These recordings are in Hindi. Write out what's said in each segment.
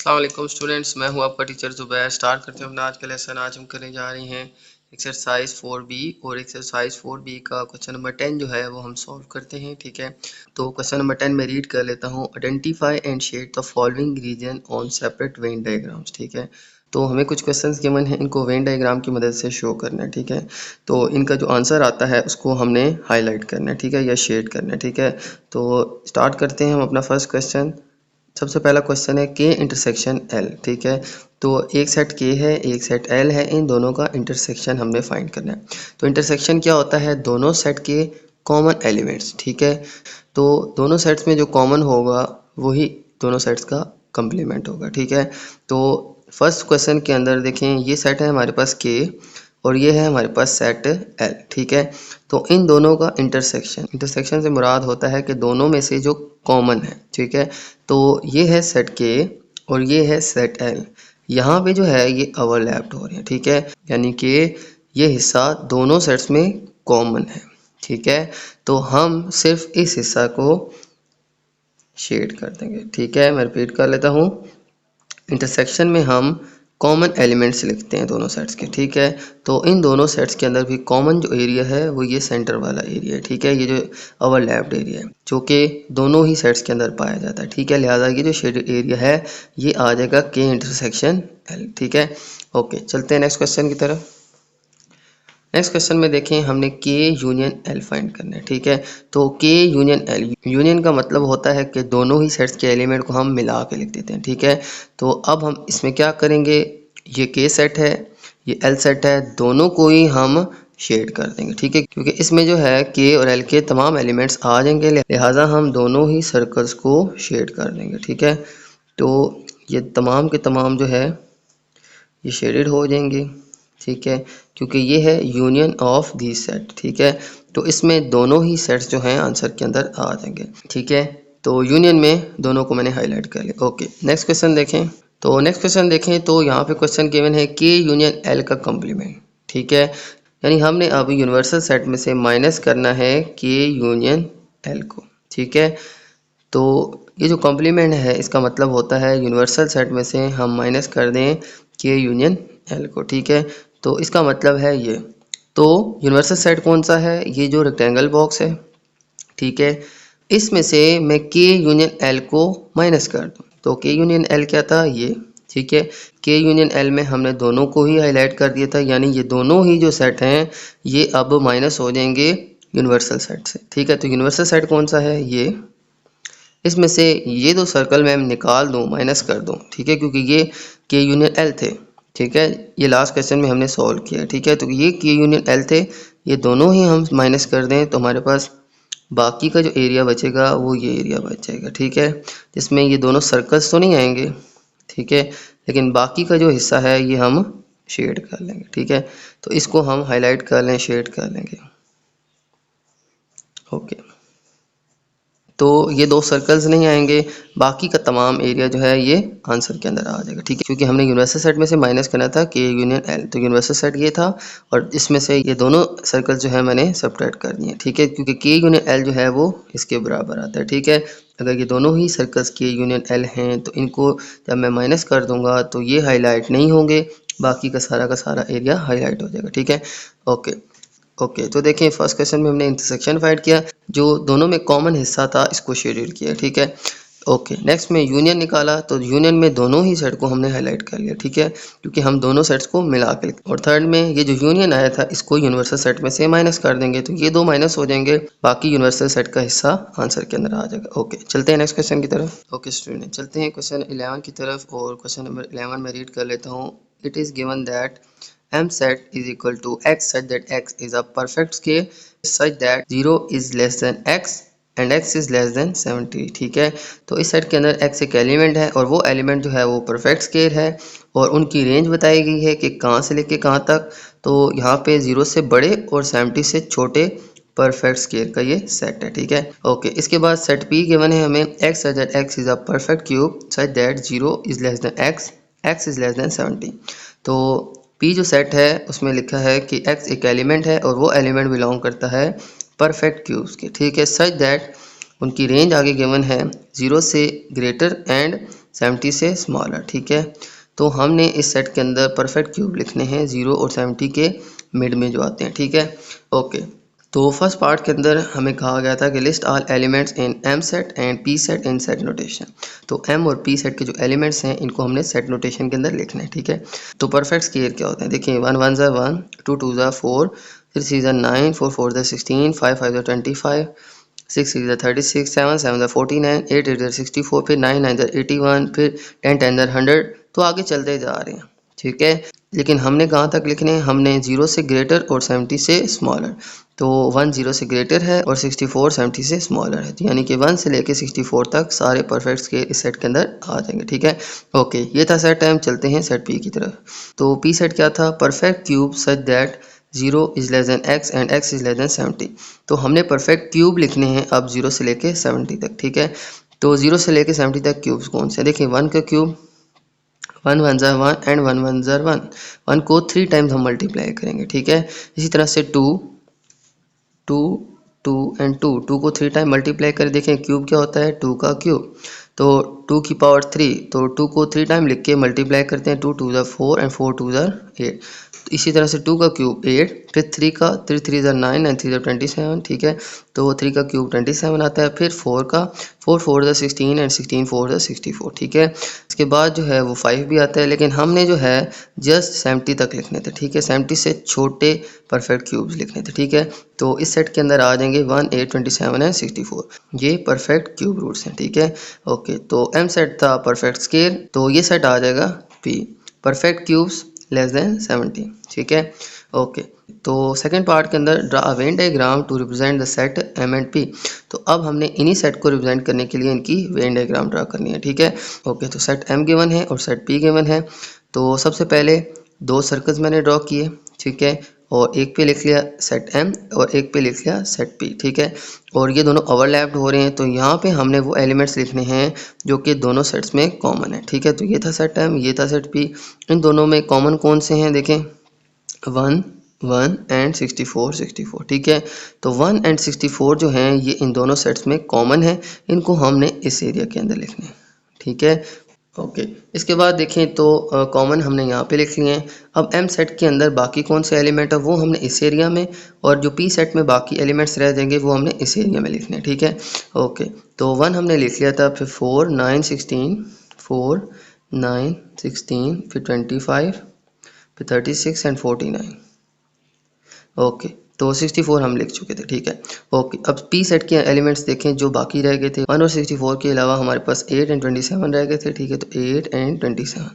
अस्सलाम वालेकुम स्टूडेंट्स, मैं हूं आपका टीचर ज़ुबैर। स्टार्ट करते हैं अपना आज का लेसन। आज हम करने जा रहे हैं एक्सरसाइज 4B और एक्सरसाइज 4B का क्वेश्चन नंबर 10 जो है वो हम सॉल्व करते हैं। ठीक है, तो क्वेश्चन नंबर 10 में रीड कर लेता हूं। Identify and shade the following region on separate Venn diagrams. ठीक है, तो हमें कुछ क्वेश्चंस गिवन हैं, इनको वेन डायग्राम की मदद से शो करना है। ठीक है, तो इनका जो आंसर आता है उसको हमने हाईलाइट करना है, ठीक है, या शेड करना है। ठीक है, तो स्टार्ट करते हैं हम अपना फर्स्ट क्वेश्चन। सबसे पहला क्वेश्चन है के इंटरसेक्शन एल। ठीक है, तो एक सेट के है, एक सेट एल है, इन दोनों का इंटरसेक्शन हमने फाइंड करना है। तो इंटरसेक्शन क्या होता है? दोनों सेट के कॉमन एलिमेंट्स। ठीक है, तो दोनों सेट्स में जो कॉमन होगा वही दोनों सेट्स का कंप्लीमेंट होगा। ठीक है, तो फर्स्ट क्वेश्चन के अंदर देखें, ये सेट है हमारे पास के और ये है हमारे पास सेट एल। ठीक है, तो इन दोनों का इंटरसेक्शन से मुराद होता है कि दोनों में से जो कॉमन है। ठीक है, तो ये है सेट के और ये है सेट एल, यहाँ पे जो है ये ओवरलैप्ड हो रहे हैं। ठीक है, यानी कि ये हिस्सा दोनों सेट्स में कॉमन है। ठीक है, तो हम सिर्फ इस हिस्सा को शेड कर देंगे। ठीक है, मैं रिपीट कर लेता हूँ। इंटरसेक्शन में हम कॉमन एलिमेंट्स लिखते हैं दोनों सेट्स के। ठीक है, तो इन दोनों सेट्स के अंदर भी कॉमन जो एरिया है वो ये सेंटर वाला एरिया है। ठीक है, ये जो ओवरलैप्ड एरिया है जो कि दोनों ही सेट्स के अंदर पाया जाता है। ठीक है, लिहाजा ये जो शेडेड एरिया है ये आ जाएगा के इंटरसेक्शन एल। ठीक है, ओके, चलते हैं नेक्स्ट क्वेश्चन की तरफ। नेक्स्ट क्वेश्चन में देखें, हमने के यूनियन एल फाइंड करना है। ठीक है, तो के यूनियन एल, यूनियन का मतलब होता है कि दोनों ही सेट्स के एलिमेंट को हम मिला के लिख देते हैं। ठीक है, तो अब हम इसमें क्या करेंगे, ये के सेट है, ये एल सेट है, दोनों को ही हम शेड कर देंगे। ठीक है, क्योंकि इसमें जो है के और एल के तमाम एलिमेंट्स आ जाएंगे, लिहाजा हम दोनों ही सर्कल्स को शेड कर देंगे। ठीक है, तो ये तमाम के तमाम जो है ये शेडेड हो जाएंगे। ठीक है, क्योंकि ये है यूनियन ऑफ दी सेट। ठीक है, तो इसमें दोनों ही सेट्स जो हैं आंसर के अंदर आ जाएंगे। ठीक है, तो यूनियन में दोनों को मैंने हाईलाइट कर लिया। ओके, नेक्स्ट क्वेश्चन देखें। तो नेक्स्ट क्वेश्चन देखें तो यहाँ पे क्वेश्चन गिवन है के यूनियन एल का कम्प्लीमेंट। ठीक है, यानी हमने अब यूनिवर्सल सेट में से माइनस करना है के यूनियन एल को। ठीक है, तो ये जो कॉम्प्लीमेंट है इसका मतलब होता है यूनिवर्सल सेट में से हम माइनस कर दें के यूनियन एल को। ठीक है, तो इसका मतलब है ये, तो यूनिवर्सल सेट कौन सा है? ये जो रेक्टेंगल बॉक्स है। ठीक है, इसमें से मैं के यूनियन एल को माइनस कर दूं, तो के यूनियन एल क्या था? ये। ठीक है, के यूनियन एल में हमने दोनों को ही हाईलाइट कर दिया था, यानी ये दोनों ही जो सेट हैं ये अब माइनस हो जाएंगे यूनिवर्सल सेट से। ठीक है, तो यूनिवर्सल सेट कौन सा है? ये। इसमें से ये दो सर्कल मैं निकाल दूं, माइनस कर दूं। ठीक है, क्योंकि ये के यूनियन एल थे। ठीक है, ये लास्ट क्वेश्चन में हमने सॉल्व किया। ठीक है, तो ये के यूनियन एल थे, ये दोनों ही हम माइनस कर दें तो हमारे पास बाकी का जो एरिया बचेगा वो ये एरिया बच जाएगा। ठीक है, जिसमें ये दोनों सर्कल्स तो नहीं आएंगे। ठीक है, लेकिन बाकी का जो हिस्सा है ये हम शेड कर लेंगे। ठीक है, तो इसको हम हाईलाइट कर लें, शेड कर लेंगे। ओके, तो ये दो सर्कल्स नहीं आएंगे, बाकी का तमाम एरिया जो है ये आंसर के अंदर आ जाएगा। ठीक है, क्योंकि हमने यूनिवर्सल सेट में से माइनस करना था के यूनियन एल, तो यूनिवर्सल सेट ये था और इसमें से ये दोनों सर्कल्स जो है मैंने सब्ट्रैक्ट कर दिए। ठीक है, क्योंकि के यूनियन एल जो है वो इसके बराबर आता है। ठीक है, अगर ये दोनों ही सर्कल्स के यूनियन एल हैं तो इनको जब मैं माइनस कर दूंगा तो ये हाईलाइट नहीं होंगे, बाकी का सारा एरिया हाईलाइट हो जाएगा। ठीक है, ओके, तो देखें फर्स्ट क्वेश्चन में हमने इंटरसेक्शन फाइंड किया, जो दोनों में कॉमन हिस्सा था इसको शेडेड किया। ठीक है, ओके, नेक्स्ट में यूनियन निकाला, तो यूनियन में दोनों ही सेट को हमने हाईलाइट कर लिया। ठीक है, क्योंकि हम दोनों सेट्स को मिला के लिखते। और थर्ड में ये जो यूनियन आया था इसको यूनिवर्सल सेट में से माइनस कर देंगे, तो ये दो माइनस हो जाएंगे, बाकी यूनिवर्सल सेट का हिस्सा आंसर के अंदर आ जाएगा। ओके, चलते हैं नेक्स्ट क्वेश्चन की तरफ। ओके स्टूडेंट, चलते हैं क्वेश्चन 11 की तरफ, और क्वेश्चन नंबर 11 में रीड कर लेता हूँ। It is given that m set is equal to x such that x is a perfect square such that 0 is less than x and x is less than 70। ठीक है, तो इस सेट के अंदर x एक एलिमेंट है और वो एलिमेंट जो है वो परफेक्ट स्क्वायर है और उनकी रेंज बताई गई है कि कहाँ से लेके कहाँ तक। तो यहाँ पे 0 से बड़े और 70 से छोटे परफेक्ट स्क्वायर का ये सेट है। ठीक है, ओके, इसके बाद सेट p गिवन है हमें x such that x is a perfect cube such that 0 is less than x, x is less than 70। तो P जो सेट है उसमें लिखा है कि X एक एलिमेंट है और वो एलिमेंट बिलोंग करता है परफेक्ट क्यूब्स के। ठीक है, सच दैट उनकी रेंज आगे गिवन है 0 से ग्रेटर एंड 70 से स्मॉलर, ठीक है। तो हमने इस सेट के अंदर परफेक्ट क्यूब लिखने हैं 0 और 70 के मिड में जो आते हैं, ठीक है। ओके, तो फर्स्ट पार्ट के अंदर हमें कहा गया था कि list all elements in M set and P set in set notation. तो एम और पी सेट के जो एलिमेंट्स हैं इनको हमने सेट नोटेशन के अंदर लिखना है, ठीक है। तो परफेक्ट स्क्वेयर क्या होते हैं, देखिए 1 1 ज़ा 1, 2 2 ज़ा 4, 3 3 ज़ा 9, 4 4 ज़ा 16, 5 5 ज़ा 25, 6 6 ज़ा 36, 7 7 ज़ा 49, 8 8 ज़ा 64, फिर 9 9 ज़ा 81, फिर 10 10 ज़ा 100। तो आगे चलते जा रहे हैं, ठीक है। लेकिन हमने कहाँ तक लिखने हैं, हमने 0 से ग्रेटर और 70 से स्मॉलर। तो 1 0 से ग्रेटर है और 64 70 से स्मॉलर है, तो यानी कि 1 से लेके 64 तक सारे परफेक्ट्स के इस सेट के अंदर आ जाएंगे, ठीक है। ओके, ये था सेट टाइम। चलते हैं सेट पी की तरफ। तो पी सेट क्या था, perfect cube such that 0 is less then x and x is less than 70। तो हमने परफेक्ट क्यूब लिखने हैं अब 0 से लेके 70 तक, ठीक है। तो 0 से लेके 70 तक क्यूब्स कौन से, देखिए 1 का क्यूब 1 1 ज़ा 1 एंड 1 1 ज़ा 1। 1 को 3 टाइम्स हम मल्टीप्लाई करेंगे, ठीक है। इसी तरह से 2 2 2 एंड 2 2 को 3 टाइम मल्टीप्लाई कर देखें, क्यूब क्या होता है 2 का क्यूब। तो 2 की पावर 3, तो 2 को 3 टाइम लिख के मल्टीप्लाई करते हैं, 2 2 ज़ा 4 एंड 4 2 ज़ा 8। तो इसी तरह से 2 का क्यूब 8, फिर 3 का 3 3 ज़ा 9 एंड 3 ज़ा 27, ठीक है। तो 3 का क्यूब 27 आता है। फिर 4 का 4 4 ज़ा 16 एंड 16 4 ज़ा 64, ठीक है। इसके बाद जो है वो 5 भी आता है, लेकिन हमने जो है जस्ट 70 तक लिखने थे, ठीक है। 70 से छोटे परफेक्ट क्यूब्स लिखने थे, ठीक है। तो इस सेट के अंदर आ जाएंगे 1 8 27 एंड 64। ये परफेक्ट क्यूब रूट्स हैं, ठीक है। ओके, तो एम सेट था परफेक्ट स्केयर, तो ये सेट आ जाएगा P, perfect cubes less than 70, ठीक है। ओके, तो सेकंड पार्ट के अंदर draw a Venn diagram to represent the set M and P. तो अब हमने इन्हीं सेट को रिप्रेजेंट करने के लिए इनकी वेन डायग्राम ड्रा करनी है, ठीक है। ओके, तो सेट एम गिवन है और सेट पी गिवन है। तो सबसे पहले 2 सर्कल्स मैंने ड्रॉ किए, ठीक है, और एक पे लिख लिया सेट एम और एक पे लिख लिया सेट पी, ठीक है। और ये दोनों ओवरलैप्ड हो रहे हैं, तो यहाँ पे हमने वो एलिमेंट्स लिखने हैं जो कि दोनों सेट्स में कॉमन है, ठीक है। तो ये था सेट एम, ये था सेट पी। इन दोनों में कॉमन कौन से हैं, देखें 1 1 एंड 64 64, ठीक है। तो 1 एंड 64 जो हैं ये इन दोनों सेट्स में कॉमन है, इनको हमने इस एरिया के अंदर लिखने हैं, ठीक है। ओके, इसके बाद देखें तो कॉमन हमने यहाँ पे लिख लिए हैं। अब एम सेट के अंदर बाकी कौन से एलिमेंट है वो हमने इस एरिया में, और जो पी सेट में बाकी एलिमेंट्स रह जाएंगे वो हमने इस एरिया में लिखने हैं, ठीक है। ओके, तो 1 हमने लिख लिया था, फिर 4 9 16, 4 9 16, फिर 25, फिर 36 एंड 49। ओके, तो 64 हम लिख चुके थे, ठीक है। ओके, अब पी सेट के एलिमेंट्स देखें जो बाकी रह गए थे, 1 और 64 के अलावा हमारे पास 8 एंड 27 रह गए थे, ठीक है। तो 8 एंड 27,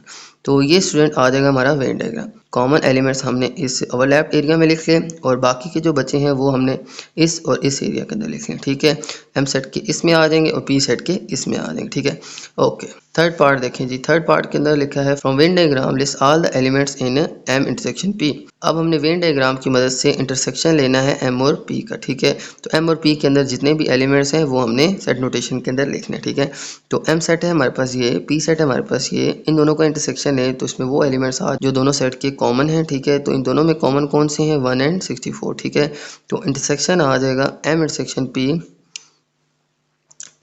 तो ये स्टूडेंट आ जाएगा हमारा वेन डायग्राम। कॉमन एलिमेंट्स हमने इस ओवरलैप एरिया में लिख लिए और बाकी के जो बचे हैं वो हमने इस और इस एरिया के अंदर लिख लिए, ठीक है। एम सेट के इसमें आ जाएंगे और पी सेट के इसमें आ जाएंगे, ठीक है। ओके, थर्ड पार्ट देखें जी। थर्ड पार्ट के अंदर लिखा है from Venn diagram list all the elements in M intersection P. अब हमने वेन डायग्राम की मदद से इंटरसेक्शन लेना है एम और पी का, ठीक है। तो एम और पी के अंदर जितने भी एलिमेंट्स हैं वो हमने सेट नोटेशन के अंदर लिखने हैं, ठीक है। तो एम सेट है हमारे पास ये, पी सेट है हमारे पास ये, इन दोनों का इंटरसेक्शन है तो इसमें वो एलिमेंट्स आ जो दोनों सेट के कॉमन हैं, ठीक है। तो इन दोनों में कॉमन कौन से हैं, 1 एंड 64, ठीक है। तो इंटरसेक्शन आ जाएगा एम इंटरसेक्शन पी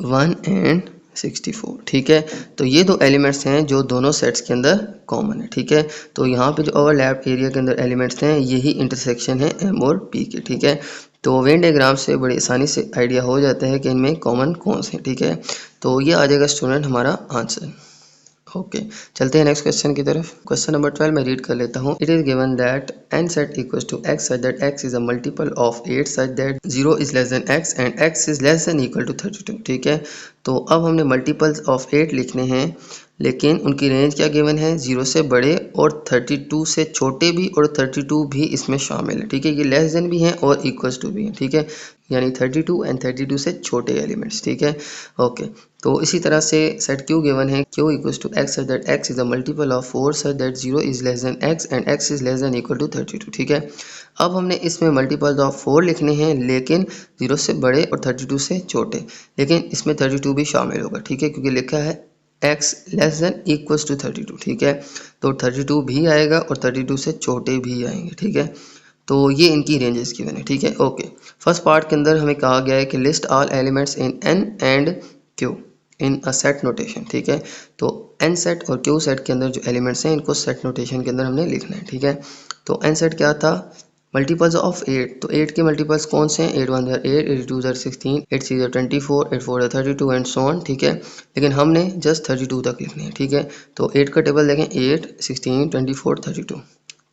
1 एंड 64, ठीक है। तो ये दो एलिमेंट्स हैं जो दोनों सेट्स के अंदर कॉमन है, ठीक है। तो यहाँ पे जो ओवरलैप एरिया के अंदर एलिमेंट्स हैं यही इंटरसेक्शन है एम और पी के, ठीक है। तो वेन डायग्राम से बड़ी आसानी से आइडिया हो जाता है कि इनमें कॉमन कौन से हैं, ठीक है। तो ये आ जाएगा स्टूडेंट हमारा आंसर। ओके, चलते हैं नेक्स्ट क्वेश्चन की तरफ। क्वेश्चन नंबर 12 मैं रीड कर लेता हूँ। It is given that N set equals to X such that X is a multiple of 8 such that 0 is less than X and X is less than equal to 32, ठीक है। तो अब हमने मल्टीपल्स ऑफ 8 लिखने हैं, लेकिन उनकी रेंज क्या गिवन है, 0 से बड़े और 32 से छोटे भी, और 32 भी इसमें शामिल है, ठीक है। ये लेस देन भी हैं और इक्वल्स टू भी हैं, ठीक है। यानी 32 एंड 32 से छोटे एलिमेंट्स, ठीक है। ओके, तो इसी तरह से सेट क्यू गिवन है, Q equals to X such that X is a multiple of 4 such that 0 is less than X and X is less than equal to 32, ठीक है। अब हमने इसमें मल्टीपल्स ऑफ 4 लिखने हैं, लेकिन 0 से बड़े और 32 से छोटे, लेकिन इसमें 32 भी शामिल होगा, ठीक है, क्योंकि लिखा है x less than equals to 32, ठीक है। तो 32 भी आएगा और 32 से छोटे भी आएंगे, ठीक है। तो ये इनकी रेंजेस की बने, ठीक है। ओके, फर्स्ट पार्ट के अंदर हमें कहा गया है कि list all elements in an and Q in a set notation, ठीक है। तो एन सेट और क्यू सेट के अंदर जो एलिमेंट्स हैं इनको सेट नोटेशन के अंदर हमने लिखना है, ठीक है। तो एन सेट क्या था, मल्टीपल्स ऑफ 8, तो 8 के मल्टीपल्स कौन से हैं, 8 1 8, 8 2 16, 8 3 24, 8 4 32 एंड सो ऑन, ठीक है। लेकिन हमने जस्ट 32 तक लिखने हैं, ठीक है। तो 8 का टेबल देखें, 8 16 24 32,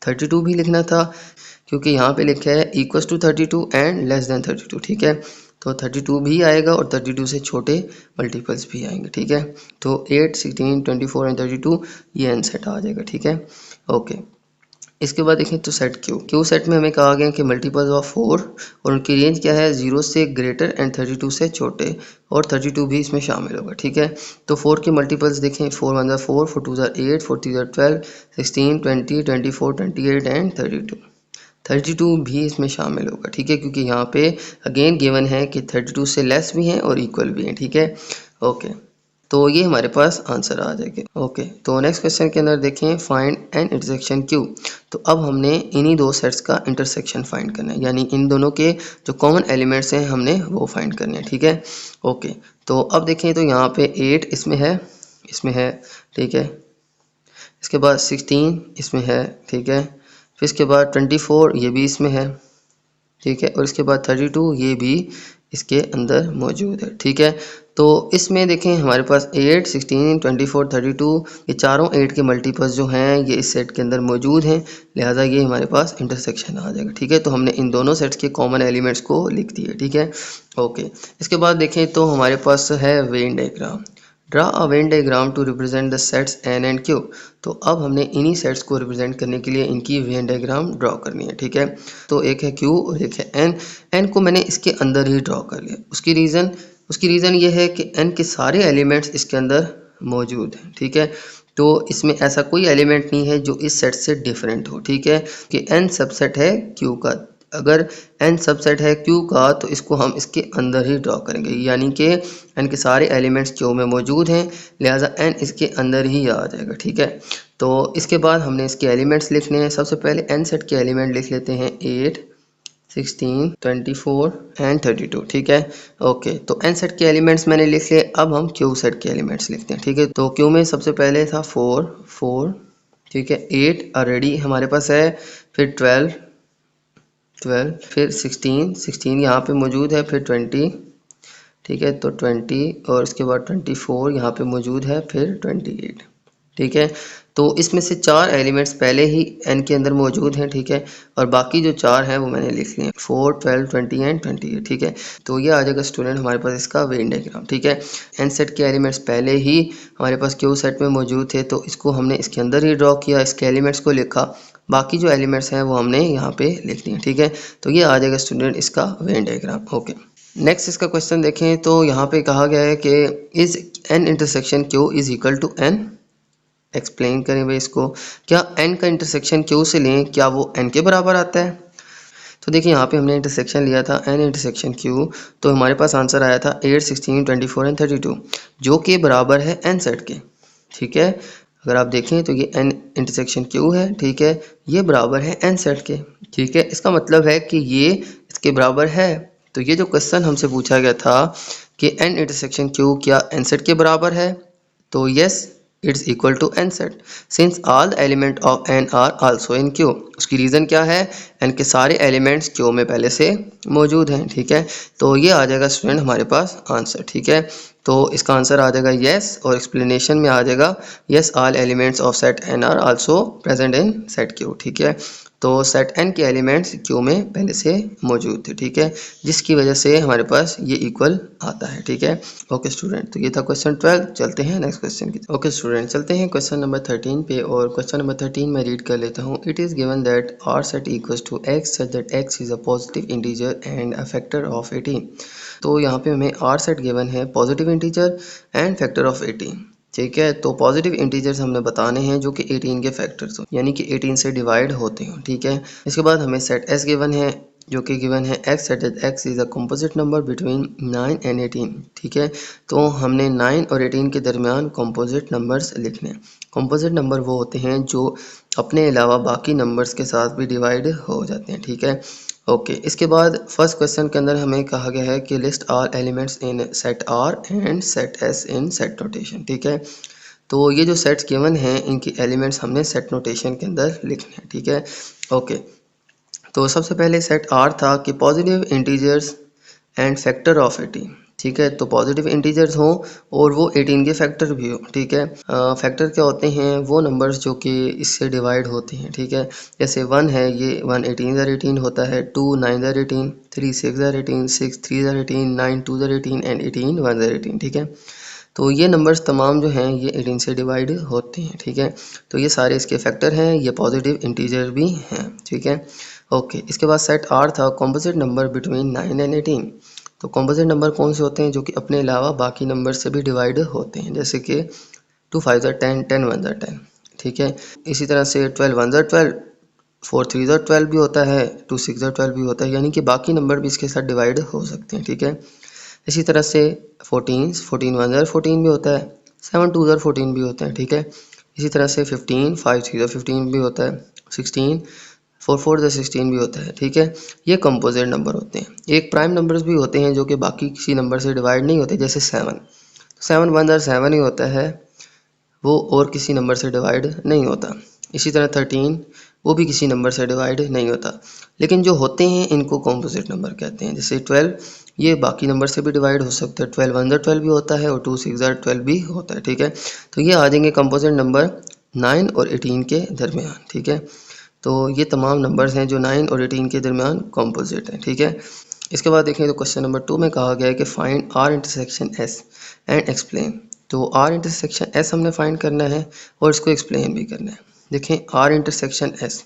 32 भी लिखना था क्योंकि यहाँ पे लिखा है equals to 32 and less than 32, ठीक है। तो 32 भी आएगा और 32 से छोटे मल्टीपल्स भी आएंगे, ठीक है। तो 8 16 24 एंड 32 ये एन सेट आ जाएगा, ठीक है। ओके, इसके बाद देखें तो सेट क्यू सेट में हमें कहा गया कि मल्टीपल्स ऑफ 4 और उनकी रेंज क्या है, 0 से ग्रेटर एंड 32 से छोटे, और 32 भी इसमें शामिल होगा, ठीक है। तो 4 के मल्टीपल्स देखें, 4 1 4, 4 2 8, 4 3 12, 16 20 24 28 एंड 32, 32 भी इसमें शामिल होगा, ठीक है, क्योंकि यहाँ पे अगेन गिवन है कि 32 से लेस भी हैं और इक्वल भी हैं, ठीक है। ओके, तो ये हमारे पास आंसर आ जाएगा। ओके, तो नेक्स्ट क्वेश्चन के अंदर देखें, फाइंड एन इंटरसेक्शन क्यू। तो अब हमने इन्हीं दो सेट्स का इंटरसेक्शन फाइंड करना है, यानी इन दोनों के जो कॉमन एलिमेंट्स हैं हमने वो फाइंड करने हैं, ठीक है। ओके, तो अब देखें तो यहाँ पे 8 इसमें है, ठीक है। इसके बाद 16 इसमें है, ठीक है। फिर इसके बाद 24 ये भी इसमें है, ठीक है। और इसके बाद 32 ये भी इसके अंदर मौजूद है, ठीक है। तो इसमें देखें हमारे पास 8 16 24 32 ये चारों 8 के मल्टीपल्स जो हैं ये इस सेट के अंदर मौजूद हैं, लिहाजा ये हमारे पास इंटरसेक्शन आ जाएगा, ठीक है। तो हमने इन दोनों सेट्स के कॉमन एलिमेंट्स को लिख दिए, ठीक है। ओके, इसके बाद देखें तो हमारे पास है Venn diagram. Draw a Venn diagram to represent the sets N and Q. तो अब हमने इन्हीं सेट्स को रिप्रेजेंट करने के लिए इनकी वेन डायग्राम ड्रॉ करनी है, ठीक है। तो एक है क्यू और एक है एन। एन को मैंने इसके अंदर ही ड्रॉ कर लिया, उसकी रीज़न ये है कि एन के सारे एलिमेंट्स इसके अंदर मौजूद हैं, ठीक है। तो इसमें ऐसा कोई एलिमेंट नहीं है जो इस सेट से डिफरेंट हो, ठीक है, कि एन सबसेट है क्यू का। अगर एन सबसेट है क्यू का तो इसको हम इसके अंदर ही ड्रॉ करेंगे, यानी कि एन के सारे एलिमेंट्स क्यू में मौजूद हैं, लिहाजा एन इसके अंदर ही आ जाएगा, ठीक है। तो इसके बाद हमने इसके एलिमेंट्स लिखने हैं। सबसे पहले एन सेट के एलिमेंट लिख लेते हैं, 8 16 24 एंड 32, ठीक है। ओके, तो एन सेट के एलिमेंट्स मैंने लिख लिए, अब हम क्यू सेट के एलिमेंट्स लिखते हैं, ठीक है। तो क्यू में सबसे पहले था 4, ठीक है। 8 ऑलरेडी हमारे पास है, फिर 12, फिर 16 यहाँ पे मौजूद है, फिर 20, ठीक है। तो 20 और इसके बाद 24 यहाँ पे मौजूद है, फिर 28, ठीक है। तो इसमें से 4 एलिमेंट्स पहले ही एन के अंदर मौजूद हैं, ठीक है। और बाकी जो 4 हैं वो मैंने लिख लिए, 4 12 20 एंड 28, ठीक है। तो ये आ जाएगा स्टूडेंट हमारे पास इसका वेन डायग्राम, ठीक है। एन सेट के एलिमेंट्स पहले ही हमारे पास क्यू सेट में मौजूद थे, तो इसको हमने इसके अंदर ही ड्रॉ किया, इसके एलिमेंट्स को लिखा, बाकी जो एलिमेंट्स हैं वो हमने यहाँ पे लिख दिए, ठीक है। तो ये आ जाएगा स्टूडेंट इसका वेन डायग्राम। ओके, नेक्स्ट इसका क्वेश्चन देखें तो यहाँ पे कहा गया है कि is N intersection Q is equal to N. Explain करें भाई इसको, क्या n का इंटरसेक्शन q से लें, क्या वो n के बराबर आता है। तो देखिए यहाँ पे हमने इंटरसेक्शन लिया था n इंटरसेक्शन q, तो हमारे पास आंसर आया था 8 16 24 एंड 32, जो कि बराबर है n सेट के, ठीक है। अगर आप देखें तो ये n इंटरसेक्शन q है, ठीक है, ये बराबर है n सेट के, ठीक है। इसका मतलब है कि ये इसके बराबर है। तो ये जो क्वेश्चन हमसे पूछा गया था कि n इंटरसेक्शन q क्या n सेट के बराबर है, तो yes it's equal to N set since all the element of N are also in Q. उसकी रीज़न क्या है, एन के सारे एलिमेंट्स क्यू में पहले से मौजूद हैं, ठीक है। तो ये आ जाएगा स्टूडेंट हमारे पास आंसर, ठीक है। तो इसका आंसर आ जाएगा येस, और एक्सप्लेनेशन में आ जाएगा yes all elements of set N are also present in set Q, ठीक है। तो सेट एन के एलिमेंट्स क्यू में पहले से मौजूद थे, ठीक है, जिसकी वजह से हमारे पास ये इक्वल आता है, ठीक है। ओके स्टूडेंट, तो ये था क्वेश्चन 12। चलते हैं नेक्स्ट क्वेश्चन की। ओके स्टूडेंट, चलते हैं क्वेश्चन नंबर 13 पे, और क्वेश्चन नंबर 13 मैं रीड कर लेता हूँ। It is given that R set equals to X such that X is a positive integer and a factor of 18। तो यहाँ पे हमें आर सेट गिवन है positive integer and factor of 18, ठीक है। तो पॉजिटिव इंटीजर्स हमने बताने हैं जो कि 18 के फैक्टर्स हो, यानी कि 18 से डिवाइड होते हो, ठीक है। इसके बाद हमें सेट एस गिवन है, जो कि गिवन है x set x is a composite number between 9 and 18, ठीक है। तो हमने 9 और 18 के दरमियान कंपोजिट नंबर्स लिखने हैं। कंपोजिट नंबर वो होते हैं जो अपने अलावा बाकी नंबर्स के साथ भी डिवाइड हो जाते हैं, ठीक है। ओके, इसके बाद फर्स्ट क्वेश्चन के अंदर हमें कहा गया है कि list all elements in set R and set S in set notation, ठीक है। तो ये जो सेट्स गिवन हैं इनकी एलिमेंट्स हमने सेट नोटेशन के अंदर लिखने हैं, ठीक है। ओके, तो सबसे पहले सेट आर था कि positive integers and factor of 18, ठीक है। तो पॉजिटिव इंटीजर्स हों और वो 18 के फैक्टर भी हो, ठीक है। फैक्टर क्या होते हैं? वो नंबर्स जो कि इससे डिवाइड होते हैं, ठीक है। जैसे 1 है, ये 1 18 ज़र 18 होता है, 2 9 ज़र 18, 3 6 ज़र 18, 6 3 ज़र 18, 9 2 ज़र 18 एंड 18 1 ज़र 18, ठीक है। तो ये नंबर्स तमाम जो हैं ये 18 से डिवाइड होते हैं, ठीक है। तो ये सारे इसके फैक्टर हैं, ये पॉजिटिव इंटीजर भी हैं, ठीक है। ओके, इसके बाद सेट आर था कॉम्पोजिट नंबर बिटवीन 9 एंड 18। तो कॉम्पोजिट नंबर कौन से होते हैं? जो कि अपने अलावा बाकी नंबर से भी डिवाइड होते हैं, जैसे कि 2 5 ज़र 10, 10 1 ज़र 10, ठीक है। इसी तरह से 12 1 ज़र 12, 4 3 ज़र 12 भी होता है, 2 6 ज़र 12 भी होता है, यानी कि बाकी नंबर भी इसके साथ डिवाइड हो सकते हैं, ठीक है। इसी तरह से 14 1 ज़र 14 भी होता है, 7 2 ज़र 14 भी होता है, ठीक है। इसी तरह से 15 5 3 ज़र 15 भी होता है, 16 4 4 ज़र 16 भी होता है, ठीक है। ये कंपोजिट नंबर होते हैं। एक प्राइम नंबर्स भी होते हैं जो कि बाकी किसी नंबर से डिवाइड नहीं होते, जैसे 7 7 1 ज़र 7 ही होता है, वो और किसी नंबर से डिवाइड नहीं होता। इसी तरह 13 वो भी किसी नंबर से डिवाइड नहीं होता, लेकिन जो होते हैं इनको कॉम्पोजिट नंबर कहते हैं। जैसे 12 ये बाकी नंबर से भी डिवाइड हो सकता है, 12 1 ज़र 12 भी होता है और 2 6 ज़र 12 भी होता है, ठीक है। तो ये आ जाएंगे कॉम्पोजिट नंबर 9 और 18 के दरमियान, ठीक है। तो ये तमाम नंबर्स हैं जो 9 और 18 के दरमियान कॉम्पोजिट हैं, ठीक है। इसके बाद देखें तो क्वेश्चन नंबर 2 में कहा गया है कि find R intersection S and explain. तो आर इंटरसेक्शन एस हमने फाइंड करना है और इसको एक्सप्लेन भी करना है। देखें R intersection S,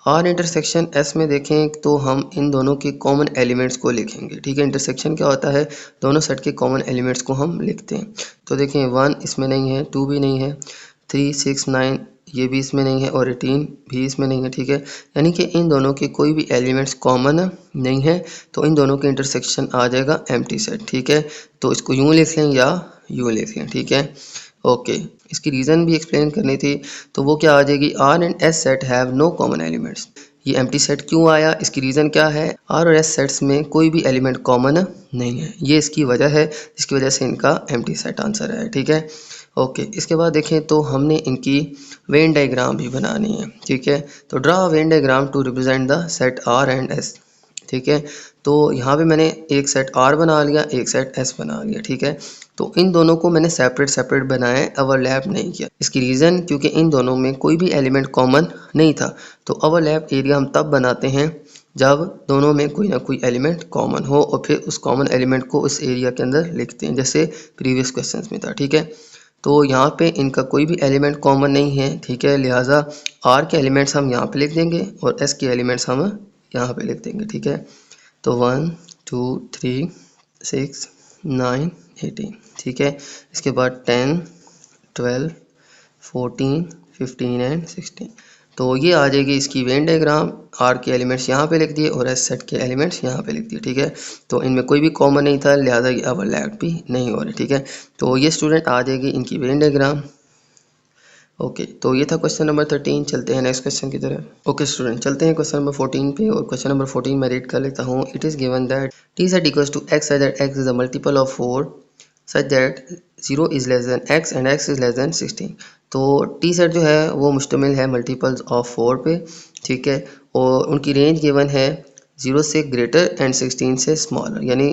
R intersection S में देखें तो हम इन दोनों के कॉमन एलिमेंट्स को लिखेंगे, ठीक है। इंटरसेक्शन क्या होता है? दोनों सेट के कॉमन एलिमेंट्स को हम लिखते हैं। तो देखें 1 इसमें नहीं है, 2 भी नहीं है, 3 6 9 ये भी इसमें नहीं है और 18 भी इसमें नहीं है, ठीक है। यानी कि इन दोनों के कोई भी एलिमेंट्स कॉमन नहीं है, तो इन दोनों के इंटरसेक्शन आ जाएगा एम्प्टी सेट, ठीक है। तो इसको यूँ लिख लें या यूँ लिख लें, ठीक है। ओके, इसकी रीज़न भी एक्सप्लेन करनी थी, तो वो क्या आ जाएगी? R and S set have no common elements. ये एम्प्टी सेट क्यों आया? इसकी रीज़न क्या है? आर और एस सेट्स में कोई भी एलिमेंट कॉमन नहीं है, ये इसकी वजह है, जिसकी वजह से इनका एम्प्टी सेट आंसर है, ठीक है। ओके, इसके बाद देखें तो हमने इनकी वेन डायग्राम भी बनानी है, ठीक है। तो draw Venn diagram to represent the set R and S, ठीक है। तो यहाँ पे मैंने एक सेट आर बना लिया, एक सेट एस बना लिया, ठीक है। तो इन दोनों को मैंने सेपरेट सेपरेट बनाया है, ओवरलैप नहीं किया। इसकी रीज़न क्योंकि इन दोनों में कोई भी एलिमेंट कॉमन नहीं था। तो ओवरलैप एरिया हम तब बनाते हैं जब दोनों में कोई ना कोई एलिमेंट कॉमन हो और फिर उस कॉमन एलिमेंट को उस एरिया के अंदर लिखते हैं, जैसे प्रीवियस क्वेश्चंस में था, ठीक है। तो यहाँ पे इनका कोई भी एलिमेंट कॉमन नहीं है, ठीक है। लिहाजा आर के एलिमेंट्स हम यहाँ पे लिख देंगे और एस के एलिमेंट्स हम यहाँ पे लिख देंगे, ठीक है। तो 1 2 3 6 9 18, ठीक है। इसके बाद 10 12 14 15 एंड 16। तो ये आ जाएगी इसकी वेन डायग्राम। आर के एलिमेंट्स यहाँ पे लिख दिए और एस सेट के एलिमेंट्स यहाँ पे लिख दिए, ठीक है। तो इनमें कोई भी कॉमन नहीं था, लिहाजा ये ओवरलैप भी नहीं हो रहे, ठीक है। तो ये स्टूडेंट आ जाएगी इनकी वेन डायग्राम। ओके, तो ये था क्वेश्चन नंबर 13। चलते हैं नेक्स्ट क्वेश्चन की तरफ। ओके स्टूडेंट, चलते हैं क्वेश्चन नंबर 14 पे। और क्वेश्चन नंबर 14 मैं रीड कर लेता हूँ। It is given that T set equals to X such that X is a multiple of 4 such that 0 is less than X and X is less than 16। तो टी सेट जो है वो मुश्तमिल है मल्टीपल्स ऑफ 4 पे, ठीक है। और उनकी रेंज गिवन है 0 से ग्रेटर एंड 16 से स्मॉलर, यानी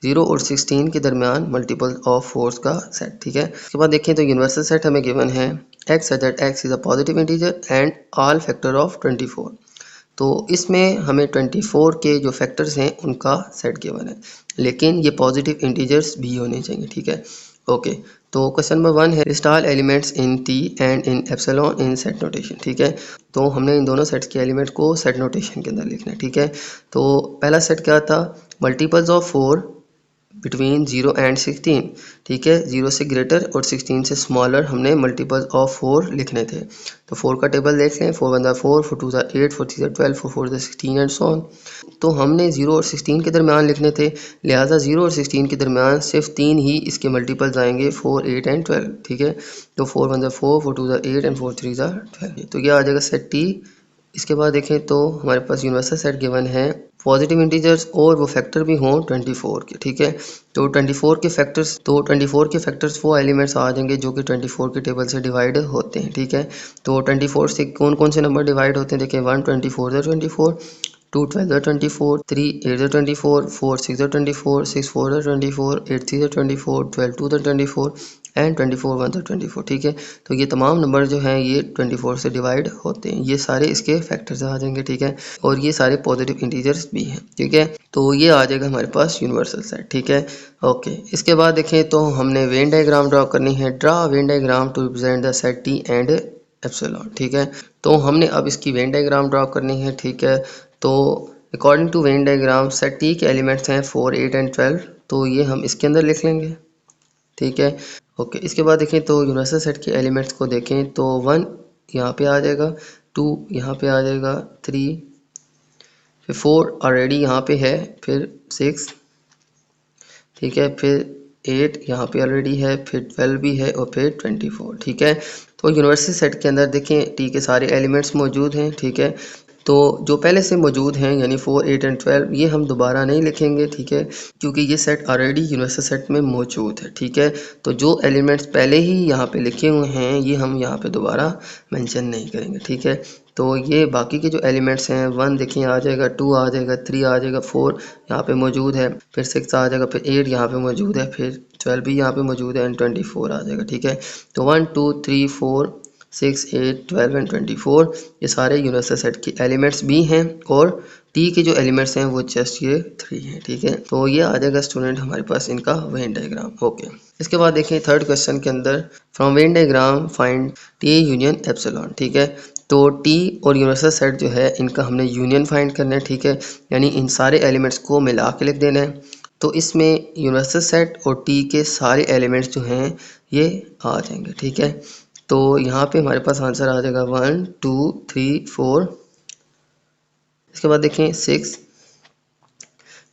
0 और 16 के दरमियान मल्टीपल ऑफ 4 का सेट, ठीक है। उसके बाद देखें तो यूनिवर्सल सेट हमें गिवन है x such that X is a positive integer and all factor of 24। तो इसमें हमें 24 के जो फैक्टर्स हैं उनका सेट गिवन है, लेकिन ये पॉजिटिव इंटीजर्स भी होने चाहिए, ठीक है। ओके, तो क्वेश्चन नंबर 1 है list all elements in T and in epsilon in set notation, ठीक है। तो हमने इन दोनों सेट्स के एलिमेंट को सेट नोटेशन के अंदर लिखना है, ठीक है। तो पहला सेट क्या था? मल्टीपल्स ऑफ 4 बिटवीन 0 एंड 16, ठीक है। 0 से ग्रेटर और 16 से स्मॉलर हमने मल्टीपल्स ऑफ 4 लिखने थे। तो 4 का टेबल देख लें, 4 1 ज़ा 4, 4 2 ज़ा 8, 4 3 ज़ा 12, 4 4 ज़ा 16 एंड सो ऑन। तो हमने 0 और 16 के दरमियान लिखने थे, लिहाजा 0 और 16 के दरमियान सिर्फ 3 ही इसके मल्टीपल्स आएंगे, 4 8 एंड 12, ठीक है। तो 4 1 ज़ा 4, 4 2 ज़ा 8 एंड 4 3 ज़ा 12। तो ये आ जाएगा सेट टी इसके बाद देखें तो हमारे पास यूनिवर्सल सेट गिवन है पॉजिटिव इंटीजर्स और वो फैक्टर भी हों 24 के, ठीक है। तो 24 के फैक्टर्स वो एलिमेंट्स आ जाएंगे जो कि 24 के टेबल से डिवाइड होते हैं, ठीक है। तो 24 से कौन कौन से नंबर डिवाइड होते हैं देखें, 1 24 × 24, 2 12 × 24, 3 8 × 24, 4 6 × 24, 6 4 × 24, 8 3 × 24, 12 2 × 24 एंड 24 1 × 24, ठीक है। तो ये तमाम नंबर जो हैं ये 24 से डिवाइड होते हैं, ये सारे इसके फैक्टर्स आ जाएंगे, ठीक है। और ये सारे पॉजिटिव इंटीजर्स भी हैं, ठीक है। तो ये आ जाएगा हमारे पास यूनिवर्सल सेट, ठीक है। ओके, इसके बाद देखें तो हमने वेन डायग्राम ड्रा करनी है। Draw Venn diagram to represent the set T and epsilon, ठीक है। तो हमने अब इसकी वेन डायग्राम ड्रा करनी है, ठीक है। तो according to Venn diagram set T के एलिमेंट्स हैं 4 8 एंड 12, तो ये हम इसके अंदर लिख लेंगे, ठीक है। ओके, इसके बाद देखें तो यूनिवर्सल सेट के एलिमेंट्स को देखें तो 1 यहाँ पे आ जाएगा, 2 यहाँ पे आ जाएगा, 3 फिर 4 ऑलरेडी यहाँ पे है, फिर 6, ठीक है, फिर 8 यहाँ पे ऑलरेडी है, फिर 12 भी है और फिर 24, ठीक है। तो यूनिवर्सल सेट के अंदर देखें टी के सारे एलिमेंट्स मौजूद हैं, ठीक है। तो जो पहले से मौजूद हैं यानी 4 8 एंड 12 ये हम दोबारा नहीं लिखेंगे, ठीक है, क्योंकि ये सेट ऑलरेडी यूनिवर्सल सेट में मौजूद है, ठीक है। तो जो एलिमेंट्स पहले ही यहाँ पे लिखे हुए हैं ये हम यहाँ पे दोबारा मेंशन नहीं करेंगे, ठीक है। तो ये बाकी के जो एलिमेंट्स हैं 1 देखिए आ जाएगा, 2 आ जाएगा, 3 आ जाएगा, 4 यहाँ पे मौजूद है, फिर 6 आ जाएगा, फिर 8 यहाँ पे मौजूद है, फिर 12 भी यहाँ पे मौजूद है एंड 24 आ जाएगा, ठीक है। तो 1 2 3 4 6 8 12 एंड 24 ये सारे यूनिवर्सल सेट के एलिमेंट्स भी हैं और टी के जो एलिमेंट्स हैं वो जस्ट ये 3 हैं, ठीक है। तो ये आ जाएगा स्टूडेंट हमारे पास इनका वेन डायग्राम। ओके, इसके बाद देखें थर्ड क्वेश्चन के अंदर from Venn diagram find T union epsilon, ठीक है। तो टी और यूनिवर्सल सेट जो है इनका हमने यूनियन फाइंड करना है, ठीक है, यानी इन सारे एलिमेंट्स को मिला के लिख देना है। तो इसमें यूनिवर्सल सेट और टी के सारे एलिमेंट्स जो हैं ये आ जाएंगे, ठीक है। तो यहाँ पे हमारे पास आंसर आ जाएगा 1 2 3 4, इसके बाद देखें 6।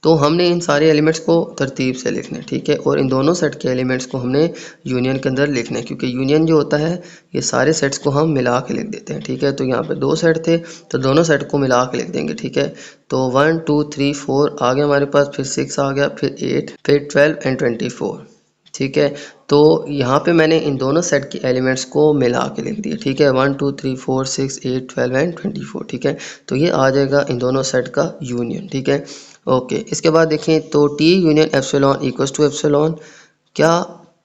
तो हमने इन सारे एलिमेंट्स को तरतीब से लिखना है, ठीक है, और इन दोनों सेट के एलिमेंट्स को हमने यूनियन के अंदर लिखना है, क्योंकि यूनियन जो होता है ये सारे सेट्स को हम मिला के लिख देते हैं, ठीक है। तो यहाँ पे 2 सेट थे तो दोनों सेट को मिला के लिख देंगे, ठीक है। तो 1 2 3 4 आ गया हमारे पास, फिर 6 आ गया, फिर 8, फिर 12 एंड 24, ठीक है। तो यहाँ पे मैंने इन दोनों सेट के एलिमेंट्स को मिला के लिख दिया, ठीक है, 1 2 3 4 6 8 12 एंड 24, ठीक है। तो ये आ जाएगा इन दोनों सेट का यूनियन, ठीक है। ओके, इसके बाद देखें तो T union epsilon equals to epsilon, क्या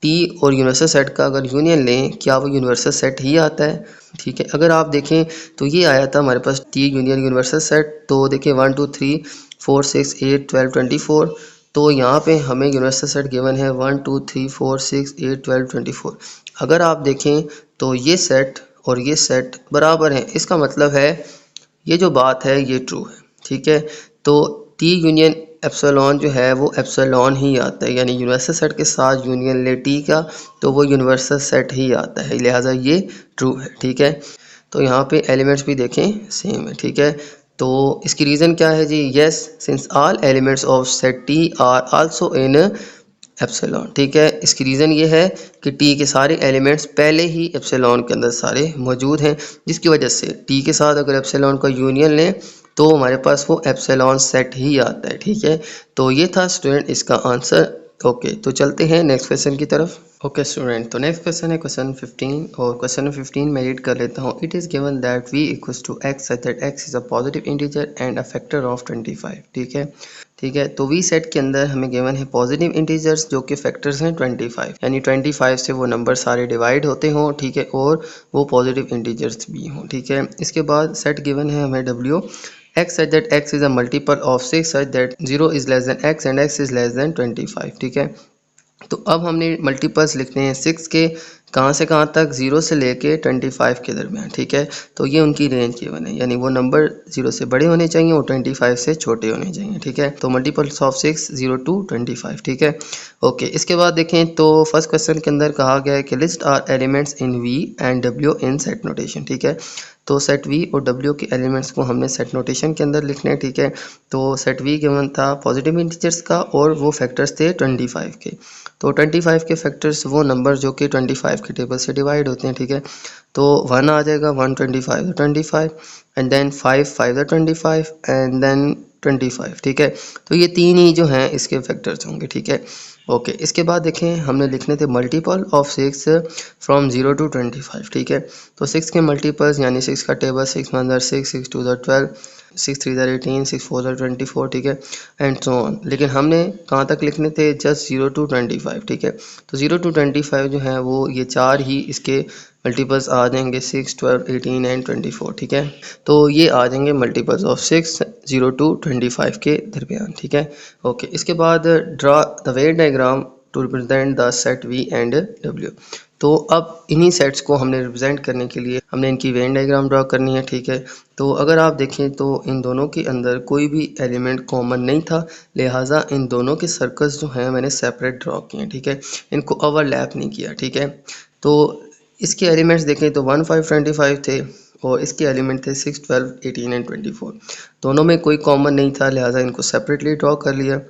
टी और यूनिवर्सल सेट का अगर यूनियन लें क्या वो यूनिवर्सल सेट ही आता है, ठीक है। अगर आप देखें तो ये आया था हमारे पास टी यूनियन यूनिवर्सल सेट, तो देखिए 1 2 3 4 6 8 12 24, तो यहाँ पे हमें यूनिवर्सल सेट गिवन है 1 2 3 4 6 8 12 24। अगर आप देखें तो ये सेट और ये सेट बराबर हैं, इसका मतलब है ये जो बात है ये ट्रू है, ठीक है। तो टी यूनियन एप्सिलॉन जो है वो एप्सिलॉन ही आता है, यानी यूनिवर्सल सेट के साथ यूनियन ले टी का तो वो यूनिवर्सल सेट ही आता है, लिहाजा ये ट्रू है, ठीक है। तो यहाँ पे एलिमेंट्स भी देखें सेम है, ठीक है। तो इसकी रीज़न क्या है जी, yes since all elements of set T are also in epsilon, ठीक है। इसकी रीज़न ये है कि टी के सारे एलिमेंट्स पहले ही एप्सिलॉन के अंदर सारे मौजूद हैं, जिसकी वजह से टी के साथ अगर एप्सिलॉन का यूनियन लें तो हमारे पास वो एप्सिलॉन सेट ही आता है, ठीक है। तो ये था स्टूडेंट इसका आंसर। ओके, तो चलते हैं नेक्स्ट क्वेश्चन की तरफ। ओके स्टूडेंट, तो नेक्स्ट क्वेश्चन है क्वेश्चन 15 और क्वेश्चन 15 मैं रीड कर लेता हूँ। It is given that v equals to x such that x is a positive integer and a factor of 25, ठीक है, ठीक है। तो v सेट के अंदर हमें गिवन है पॉजिटिव इंटीजर्स जो कि फैक्टर्स हैं 25, यानी 25 से वो नंबर सारे डिवाइड होते हों, ठीक है, और वो पॉजिटिव इंटीजर्स भी हों, ठीक है। इसके बाद सेट गिवन है हमें w x such that x is a multiple of 6 such that 0 is less than x and x is less than 25, ठीक है। तो अब हमने मल्टीपल्स लिखने हैं 6 के, कहाँ से कहाँ तक, 0 से लेके 25 के दरमियान, ठीक है। तो ये उनकी रेंज गिवन है, यानी वो नंबर 0 से बड़े होने चाहिए और 25 से छोटे होने चाहिए, ठीक है। तो मल्टीपल्स ऑफ 6 0 to 25, ठीक है। ओके, इसके बाद देखें तो फर्स्ट क्वेश्चन के अंदर कहा गया है कि list are elements in V and W in set notation, ठीक है। तो सेट वी और डब्ल्यू के एलिमेंट्स को हमने सेट नोटेशन के अंदर लिखना है, ठीक है। तो सेट वी गिवन था पॉजिटिव इंटीजर्स का और वो फैक्टर्स थे 25 के। तो 25 के फैक्टर्स वो नंबर जो कि 25 के टेबल से डिवाइड होते हैं, ठीक है। तो 1 आ जाएगा 125 25 एंड देन 5 5 25 एंड देन 25, ठीक है। तो ये तीन ही जो हैं इसके फैक्टर्स होंगे, ठीक है। ओके, इसके बाद देखें हमने लिखने थे मल्टीपल ऑफ 6 फ्रॉम 0 to 25, ठीक है। तो 6 के मल्टीपल्स यानी 6 का टेबल 6 1 6 6 2 12 6 3 18 6 4 24, ठीक है, एंड सो ऑन। लेकिन हमने कहाँ तक लिखने थे, जस्ट 0 to 25, ठीक है। तो 0 to 25 जो है वो ये चार ही इसके मल्टीपल्स आ जाएंगे, 6 12 18 एंड 24, ठीक है। तो ये आ जाएंगे मल्टीपल्स ऑफ 6 0 to 25 के दरमियान, ठीक है। ओके, इसके बाद draw the Venn diagram to represent the set V and W. तो अब इन्हीं सेट्स को हमने रिप्रेजेंट करने के लिए हमने इनकी वेन डायग्राम ड्रा करनी है, ठीक है। तो अगर आप देखें तो इन दोनों के अंदर कोई भी एलिमेंट कॉमन नहीं था, लिहाजा इन दोनों के सर्कल्स जो हैं मैंने सेपरेट ड्रॉ किए, ठीक है, इनको ओवरलैप नहीं किया, ठीक है। तो इसके एलिमेंट्स देखें तो 1 5 25 थे और इसके एलिमेंट थे 6 12 18 एंड 24। दोनों में कोई कॉमन नहीं था, लिहाजा इनको सेपरेटली ड्रॉ कर लिया।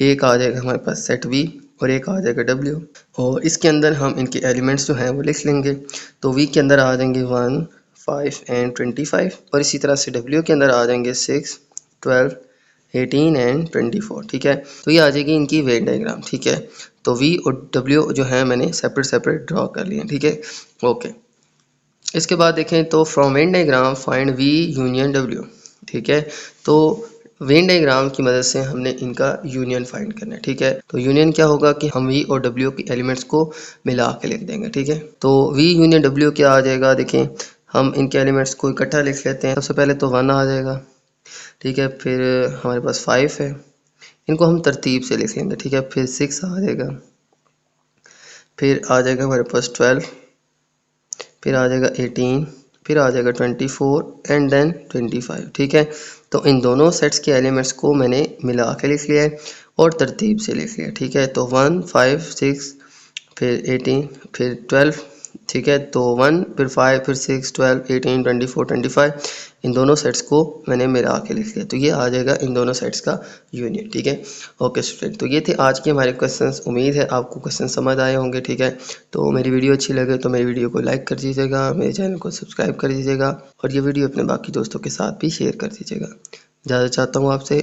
एक आ जाएगा हमारे पास सेट वी और एक आ जाएगा डब्ल्यू, और इसके अंदर हम इनके एलिमेंट्स जो हैं वो लिख लेंगे। तो वी के अंदर आ जाएंगे 1 5 एंड 25 और इसी तरह से डब्ल्यू के अंदर आ जाएंगे 6 12 18 एंड 24, ठीक है। तो ये आ जाएगी इनकी वेन डायग्राम, ठीक है। तो वी और डब्ल्यू जो है मैंने सेपरेट सेपरेट ड्रॉ कर लिए, ठीक है। ओके, इसके बाद देखें तो from Venn diagram find V union W, ठीक है। तो वेन डायग्राम की मदद से हमने इनका यूनियन फाइंड करना है, ठीक है। तो यूनियन क्या होगा कि हम वी और डब्ल्यू के एलिमेंट्स को मिला के लिख देंगे, ठीक है। तो वी यूनियन डब्ल्यू क्या आ जाएगा, देखें हम इनके एलिमेंट्स को इकट्ठा लिख लेते हैं। सबसे पहले तो 1 आ जाएगा, ठीक है, फिर हमारे पास 5 है, इनको हम तरतीब से लिख लेंगे, ठीक है। फिर 6 आ जाएगा, फिर आ जाएगा हमारे पास 12, फिर आ जाएगा 18, फिर आ जाएगा 24 एंड देन 25, ठीक है। तो इन दोनों सेट्स के एलिमेंट्स को मैंने मिला के लिख लिया है और तरतीब से लिख लिया, ठीक है। तो 1 5 6 फिर 18 फिर 12, ठीक है। तो 1 फिर 5 फिर 6 12 18 24 25 इन दोनों सेट्स को मैंने मिला के लिख लिया। तो ये आ जाएगा इन दोनों सेट्स का यूनियन, ठीक है। ओके स्टूडेंट, तो ये थे आज के हमारे क्वेश्चंस। उम्मीद है आपको क्वेश्चन समझ आए होंगे, ठीक है। तो मेरी वीडियो अच्छी लगे तो मेरी वीडियो को लाइक कर दीजिएगा, मेरे चैनल को सब्सक्राइब कर दीजिएगा और ये वीडियो अपने बाकी दोस्तों के साथ भी शेयर कर दीजिएगा। ज़्यादा चाहता हूँ आपसे।